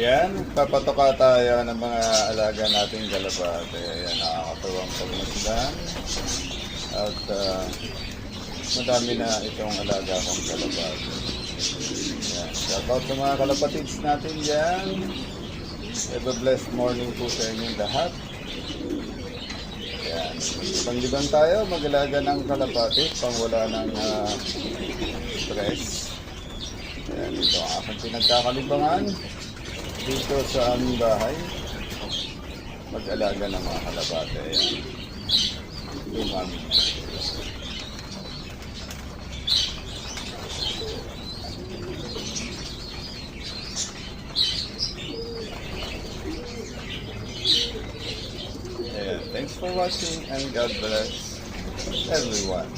Ayan, papatoka tayo ng mga alaga nating kalapate. Ayan, nakakatuwang pagmasdan. At madami na itong alaga kong kalapate. Ayan, shoutout sa mga kalapatids natin dyan. Have a blessed morning po sa inyong lahat. Ayan, panglibang tayo, mag-alaga ng kalapate, pang wala ng stress. Ayan, ito ang aking pinagkakalibangan dito sa aming bahay. Mag-alaga ng mga kalapate. Ayan, dumami. Ayan, thanks for watching and God bless everyone.